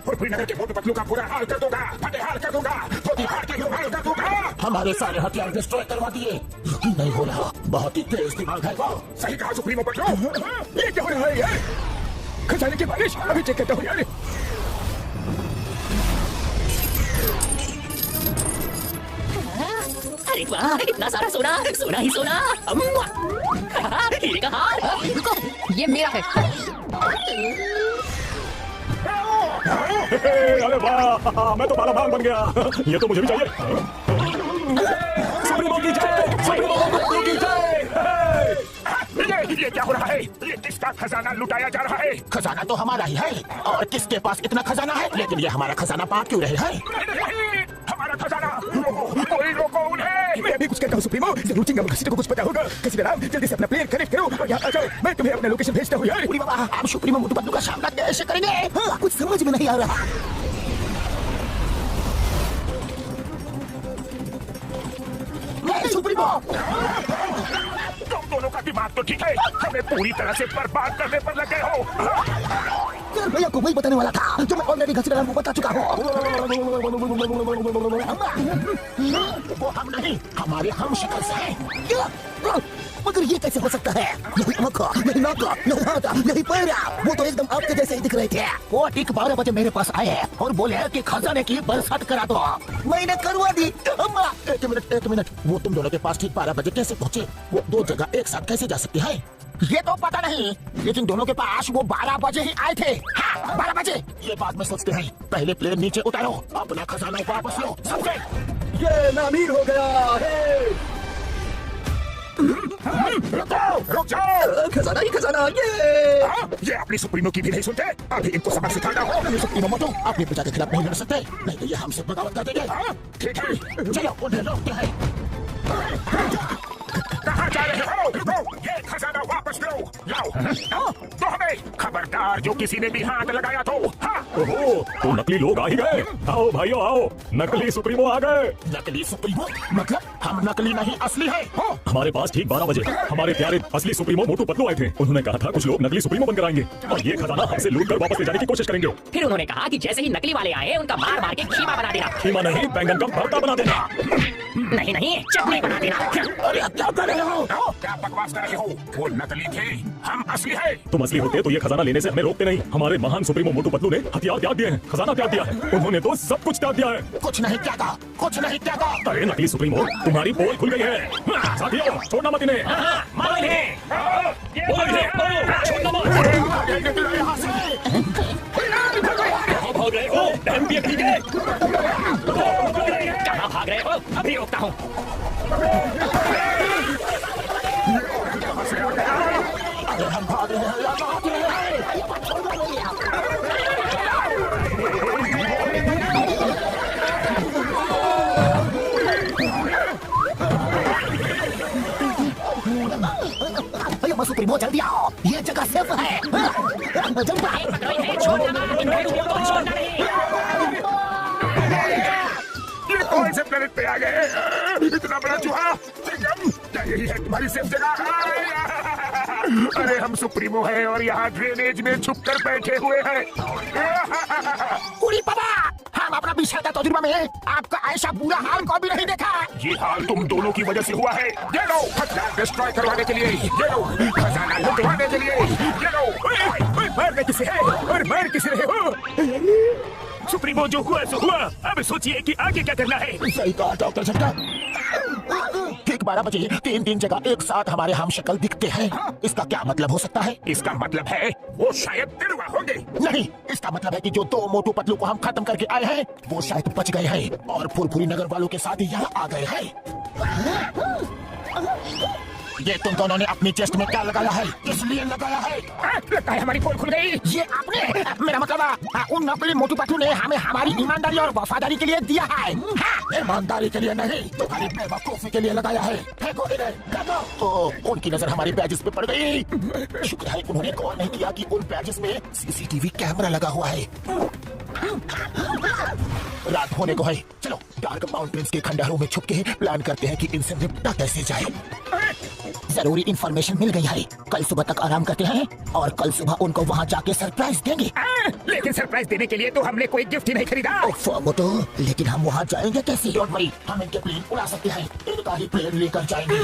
फुरफुरी नगर के मोटू पतलू का पूरा हाल कर दूंगा, हाल कर दूंगा, हाल कर दूंगा। हमारे सारे हथियार डिस्ट्रॉय करवा दिए। यकीन नहीं हो रहा, बहुत ही तेज दिमाग है वो। सही कहा सुप्रीमो पतलू। ये क्या हो रहा है यार? खजाने की बारिश। अभी चेक करता हूँ यार। अरे वाह, इतना सारा सोना, सोना ही सोना। हीरे का हार। रुको, ये मेरा है। अरे वाह, मैं तो बालाभान बन गया। ये तो मुझे भी चाहिए। सुप्रीमो की जय, सुप्रीमो की जय। ये क्या हो रहा है? ये किसका खजाना लुटाया जा रहा है? खजाना तो हमारा ही है, और किसके पास इतना खजाना है? लेकिन ये हमारा खजाना पा क्यों रहे हैं? हमारा खजाना। कोई रोको उन्हें। मैं अभी कुछ कहता हूँ सुप्रीमो, जरूर चिंगम घसीटे को कुछ पता होगा। किसी तरह जल्दी से अपना प्लेयर कनेक्ट करो और यहाँ आ जाओ। मैं तुम्हें अपना लोकेशन भेजता हूँ यार। बाबा, हम सुप्रीमो मोटू पतलू का सामना कैसे करेंगे? हाँ, कुछ समझ में नहीं आ रहा। सुप्रीमो, तुम दोनों का दिमाग तो ठीक है, हमें पूरी तरह से बर्बाद करने पर लगे हो। यार भैया को वही बताने वाला था जो मैं ऑलरेडी घसीटा को बता चुका हूँ। वो हम नहीं, हमारे हम शिकल से हैं। मगर ये कैसे हो सकता है? नहीं आंखा, नहीं नाका, नहीं हाथा, नहीं पैरा। वो तो एकदम आपके जैसे ही दिख रहे थे। वो ठीक 12 बजे मेरे पास आए और बोले कि खजाने की बरसात करा दो। मैंने करवा दी। अम्मा, एक मिनट, वो तुम दोनों के पास ठीक 12 बजे कैसे पहुँचे? वो दो जगह एक साथ कैसे जा सकती है? ये तो पता नहीं, लेकिन दोनों के पास वो 12 बजे ही आए थे। हाँ, 12 बजे। ये बात में सोचते हैं, पहले प्लेयर नीचे उतारो, अपना खजाना वापस लो सबसे। ये मैं अमीर हो गया है। रुक जाओ। खजाना ही खजाना। ये अपनी सुप्रीमो की भी नहीं सुनते। अभी इनको सबक सिखाना हो। सुप्रीमो मोटू, अपने पिता के खिलाफ नहीं लड़ सकते, नहीं तो ये हमसे बगावत कर देंगे। ठीक है, चलो उन्हें रोकते हैं। कहाँ जा रहे हो? रुको, ये खजाना वापस लो। लाओ। तो हमें खबरदार, जो किसी ने भी हाथ लगाया तो। हाँ। ओहो, तो नकली लोग आ ही गए। आओ भाइयों आओ, नकली सुप्रीमो आ गए। नकली सुप्रीमो? मतलब हम नकली नहीं असली है। हमारे पास ठीक 12 बजे हमारे प्यारे असली सुप्रीमो मोटू पतलू आए थे। उन्होंने कहा था कुछ लोग नकली सुप्रीमो बनकर आएंगे और ये खजाना हमसे लूट कर वापस ले जाने की कोशिश करेंगे। फिर उन्होंने कहा कि जैसे ही नकली वाले आए, उनका मार मार के खीमा बना देना। खीमा नहीं, बैंगन का भरता बना देना। नहीं, चटनी बना देना। अरे क्या कर रहे हो? क्या बकवास कर रहे हो? वो नकली थे, हम असली है। तुम असली होते तो ये खजाना लेने से हमें रोकते नहीं। हमारे महान सुप्रीमो मोटू पतलू ने हथियार त्याग दिए हैं, खजाना त्याग दिया है। उन्होंने तो सब कुछ त्याग दिया है। कुछ नहीं त्यागा, कुछ नहीं त्यागा। अरे नकली सुप्रीमो, तुम्हारी पोल खुल गई है। साथियों, छोड़ना मत इन्हें। मारो इन्हें। छोड़ना मत। भाग रहे हो? ठीक है। कहाँ भाग रहे हो? अभी रोकता हूँ। अरे हम भाग रहे हैं, भाग रहे हैं। भैया सुप्रीमो जल्दी आओ, ये जगह सेफ है। जल्दी ये कौन से प्लेनेट पे आ गए? इतना बड़ा चूहा। क्या यही है तुम्हारी सेफ जगह? अरे हम सुप्रीमो हैं और यहाँ ड्रेनेज में छुप कर बैठे हुए हैं। उरी बाबा, हम अपना विशाल तजुर्बा में आपका ऐसा बुरा हाल कभी नहीं देखा। ये हाल तुम दोनों की वजह से हुआ है। ये लो हथियार डिस्ट्रॉय करवाने के लिए, ये लो खजाना लुटवाने के लिए, ये लो। मारने किसे है और मार किसे रहे हो? सुप्रीमो जो हुआ सो हुआ, अब सोचिए कि आगे क्या करना है। सही कहा डॉक्टर झटका। ठीक 12 बजे 3 जगह एक साथ हमारे हम शक्ल दिखते हैं। इसका क्या मतलब हो सकता है? इसका मतलब है वो शायद दिलवा होंगे। नहीं, इसका मतलब है कि जो 2 मोटू पतलू को हम खत्म करके आए हैं, वो शायद बच गए हैं और फुरफुरी नगर वालों के साथ ही यहाँ आ गए हैं। ये तुम दोनों ने अपनी चेस्ट में क्या लगाया है? किस लिए लगाया है? लगता है हमारी पोल खुल गई। ये आपने, मेरा मतलब उन नकली मोटू पतलू ने हमें हमारी ईमानदारी और वफादारी के लिए दिया है। हाँ, ईमानदारी के लिए नहीं, तुम्हारी बेवकूफी के लिए लगाया है। फेंको इन्हें, फेंको। तो उनकी नजर हमारी बैजेस पे पड़ गई। शुक्र है उन्होंने गौर नहीं किया कि उन बैजेस में सीसीटीवी कैमरा लगा हुआ है। रात होने को है, चलो डार्क माउंटेन्स के खंडहरों में छुप के प्लान करते हैं कि इनसे निपटा कैसे जाए। जरूरी इंफॉर्मेशन मिल गई है। कल सुबह तक आराम करते हैं और कल सुबह उनको वहाँ जाके सरप्राइज देंगे। लेकिन सरप्राइज देने के लिए तो हमने कोई गिफ्ट ही नहीं खरीदा। मोटू, लेकिन हम वहाँ जाएंगे कैसे? डोंट वरी, हम इनके प्लेन उड़ा सकते हैं। इनका ही प्लेन लेकर जाएंगे।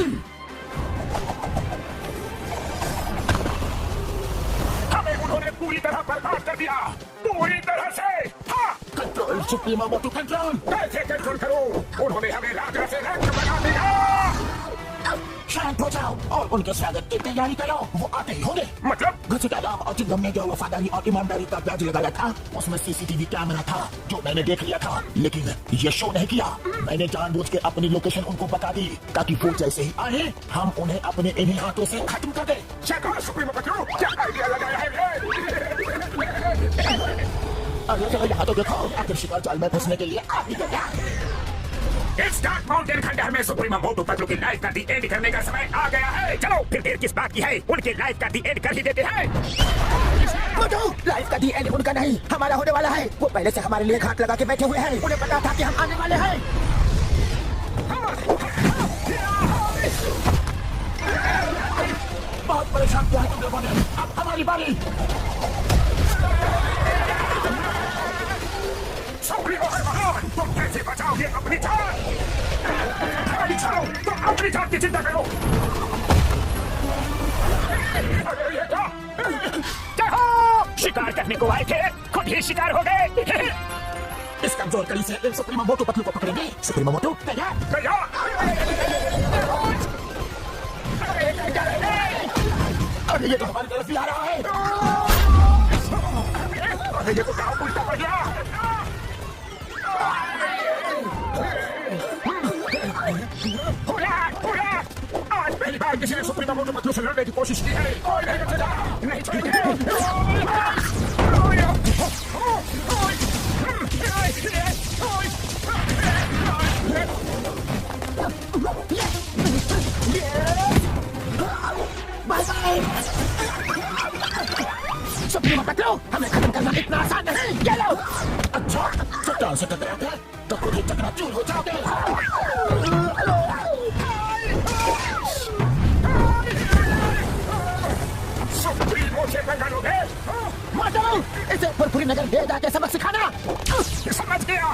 हमें उन्होंने पूरी तरह बर्बाद कर दिया, पूरी तरह से। हाँ, कंट्रोल सुप्रीमो मोटू, कंट्रोल। कैसे कंट्रोल करूं? उन्होंने हमें राजा से रंग बना दिया। शांत हो जाओ और उनके स्वागत की तैयारी करो। वो आते ही होंगे। मतलब घसीटा राम और चिंगम ने जो वफादारी और ईमानदारी का बैज लगाया था, उसमें सीसीटीवी कैमरा था जो मैंने देख लिया था, लेकिन ये शो नहीं किया। मैंने जानबूझ के अपनी लोकेशन उनको बता दी ताकि वो जैसे ही आए हम उन्हें अपने इन्हीं हाथों से खत्म कर दे। सुप्रीमो पत्लू, क्या आइडिया लगाया है? अरे चलो यहाँ तो देखो, आखिर शिकार जाल में फंसने के लिए आ ही गया। इस डार्क माउंटेन खंडहर में सुप्रीमो मोटू पतलू की लाइफ का दी एंड करने का समय आ गया है। चलो फिर देर किस बात की है, उनके लाइफ का दी एंड कर ही देते हैं। मोटू, लाइफ का दी एंड उनका नहीं, हमारा होने वाला है। वो पहले से हमारे लिए घाट लगा के बैठे हुए हैं। उन्हें पता था कि हम आने वाले हैं। बहुत परेशान किया तुम लोगों ने, अब हमारी बारी। सुप्रीमो है महान, तुम कैसे बचाओगे अपनी जान? अभी चलो, तुम अपनी जान की चिंता करो। अरे ये क्या हो? शिकार करने को आए थे, खुद ही शिकार हो गए। इस कमजोर कड़ी से सुप्रीमो मोटू पतलू को पकड़ेंगे। सुप्रीमो मोटू तैयार? तैयार। अरे ये तो हमारी तरफ ही आ रहा है। अरे ये तो काम उल्टा पड़ गया। आज पहली बार किसी ने सुप्रीमो मोटू पतलू से लड़ने की कोशिश की है। कोई नहीं बचेगा, नहीं छोड़ेंगे। सुप्रीमो पतलू, हमें खत्म करना इतना आसान नहीं। ये लो। अच्छा, चट्टान से टकराते तो खुद ही चकनाचूर हो जाओगे। सुप्रीमो से पंगा लोगे? मोटू, इसे फुरफुरी नगर ले जाके सबक सिखाना। समझ गया।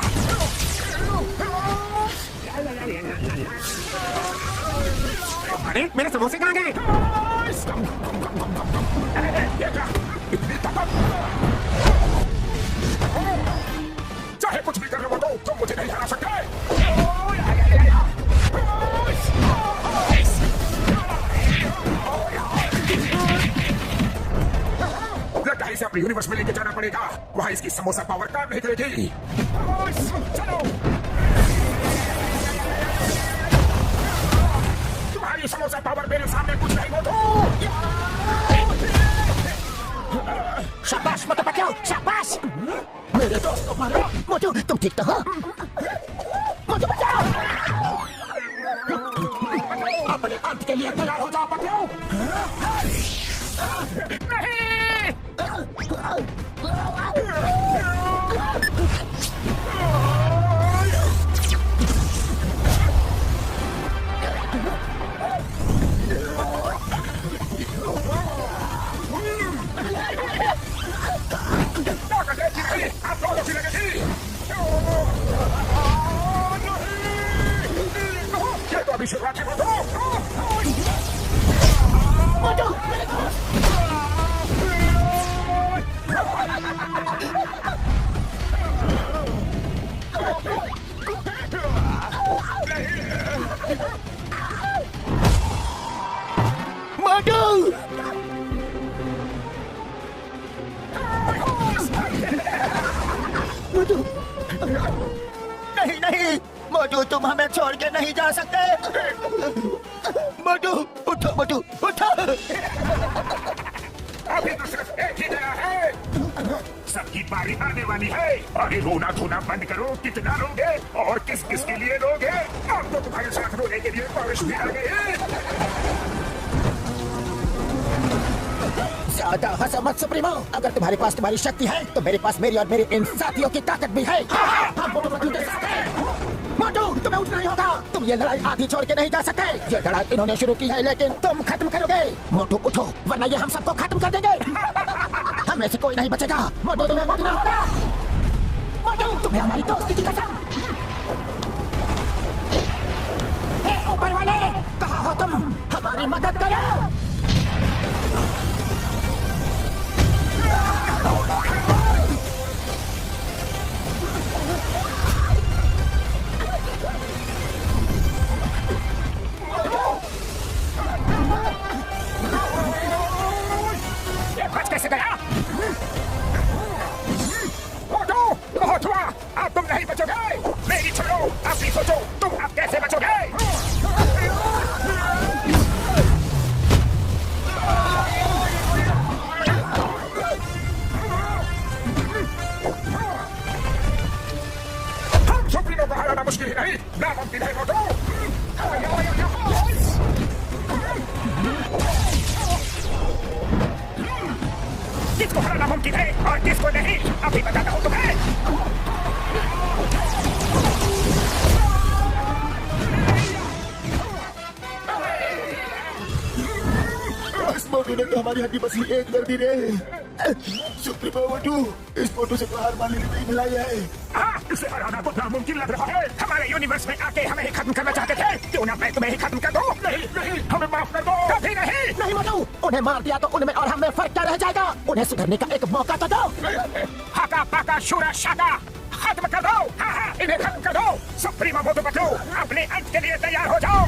अरे मेरे समोसे कहाँ गए? इतनी ताकत! चाहे कुछ भी कर लो तो तुम मुझे नहीं हरा सकते। लगता है इसे अपने यूनिवर्स में लेके जाना पड़ेगा। वहाँ इसकी समोसा पावर काम नहीं करेगी। चलो, तुम्हारी समोसा पावर मेरे सामने कुछ नहीं। मोटू, शाबाश मोटू पतलू, शाबाश। मेरे दोस्तों मारो। मोटू, तुम ठीक तो हो? मोटू बचाओ। अपने अंत के लिए तैयार हो जाओ पतलू। ये तो अभी शुरुआत है। मोटू, मोटू, नहीं नहीं मोटू, तुम हमें छोड़ के नहीं जा सकते। मोटू, उठो मोटू, उठो। अभी तो सिर्फ एक ही गया है। सबकी बारी आने वाली है। अरे रोना धोना बंद करो। कितना रोगे और किस किस के लिए रोगे? अब तो तुम्हारे साथ रोने के लिए बारिश भी आ गई। ज्यादा हंसो मत सुप्रीमो। अगर तुम्हारे पास तुम्हारी शक्ति है तो मेरे पास मेरी और मेरे इन साथियों की ताकत भी है। हम मोटू पतलू के साथ हैं। मोटू तुम्हें उठना ही होगा। तुम ये लड़ाई आधी छोड़ के नहीं जा सकते। ये लड़ाई इन्होंने शुरू की है लेकिन तुम खत्म करोगे। मोटू उठो वरना ये हम सबको खत्म कर देंगे। हमें से कोई नहीं बचेगा। मोटू तुम्हें उठना होगा। मोटू तुम्हें हमारी दोस्ती की कसम। हे ऊपर वाले कहाँ हो तुम? हमारी मदद करो। बच कैसे गया? मोटू बहुत हुआ, अब तुम नहीं बचोगे। मेरी छोड़ो, अपनी सोचो, तुम अब कैसे बचोगे? हम सुप्रीमो को हराना मुश्किल ही नहीं, नामुमकिन है मोटू। किसको हराना मुमकिन है और किसको नहीं, अभी बताता हूँ तुम्हें। इस मोटू ने तो हमारी हड्डी बसली एक कर दी रे। सुप्रीमो मोटू इस मोटू से तो हार मान लेने में मिलाई है। हाँ, इसे हराना तो नामुमकिन लग रहा है। हमारे यूनिवर्स में आके हमें ही खत्म करना चाहते थे, क्यों ना मैं तुम्हें ही खत्म कर दूं? नहीं नहीं, हमें माफ कर दो। कभी नहीं। नहीं मोटू, उन्हें मार दिया तो उनमें और हमें फर्क क्या रह जाएगा? उन्हें सुधरने का एक मौका तो दो। हाका पाका शूरा शाका खत्म कर दो। हाँ हाँ, इन्हें खत्म कर दो। सुप्रीमो मोटू पतलू अपने अंत के लिए तैयार हो जाओ।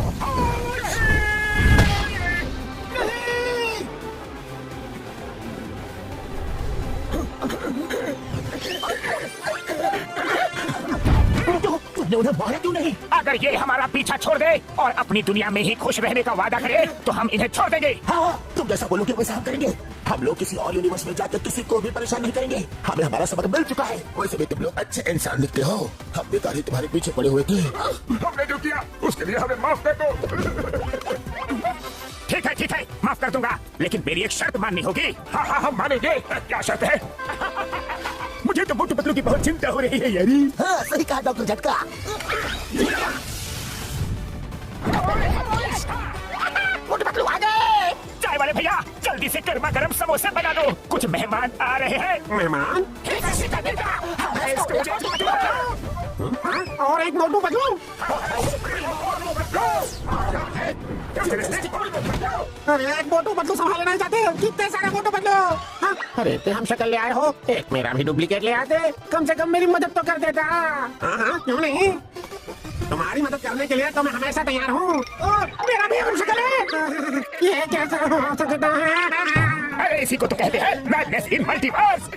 तुमने उन्हें मारा क्यों नहीं? अगर ये हमारा पीछा छोड़ दे और अपनी दुनिया में ही खुश रहने का वादा करे तो हम इन्हें छोड़ देंगे। हाँ, तुम जैसा बोलोगे वैसा हम करेंगे। हम लोग किसी और यूनिवर्स में जाकर किसी को भी परेशान नहीं करेंगे। हमें हमारा सबक मिल चुका है। वैसे भी तुम लोग अच्छे इंसान दिखते हो। हम बेकार ही तुम्हारे पीछे पड़े हुए थे। हमने जो किया उसके लिए हमें माफ कर दो। ठीक है, माफ कर दूंगा, लेकिन मेरी एक शर्त माननी होगी। हाँ हाँ, हम मानेंगे। क्या शर्त है? मुझे तो मोटू पतलू की बहुत चिंता हो रही है यारी। हाँ, सही कहा डॉक्टर झटका। मोटू पतलू आ गए। चाय वाले भैया जल्दी से गर्मा गर्म समोसे बना दो, कुछ मेहमान आ रहे हैं। मेहमान? और एक मोटू पतलू। अरे एक मोटू पतलू संभालना नहीं चाहते? कितने सारे मोटू पतलू? हाँ? अरे ते हम शक्ल ले आए हो, एक मेरा भी डुप्लीकेट ले आते, कम से कम मेरी मदद तो कर देता। हाँ हाँ, क्यों नहीं, तुम्हारी मदद करने के लिए तो मैं हमेशा तैयार हूँ। मेरा भी हम शक्ल है, ये कैसे हो सकता है? अरे इसी को तो कहते हैं मैडनेस इन मल्टीवर्स।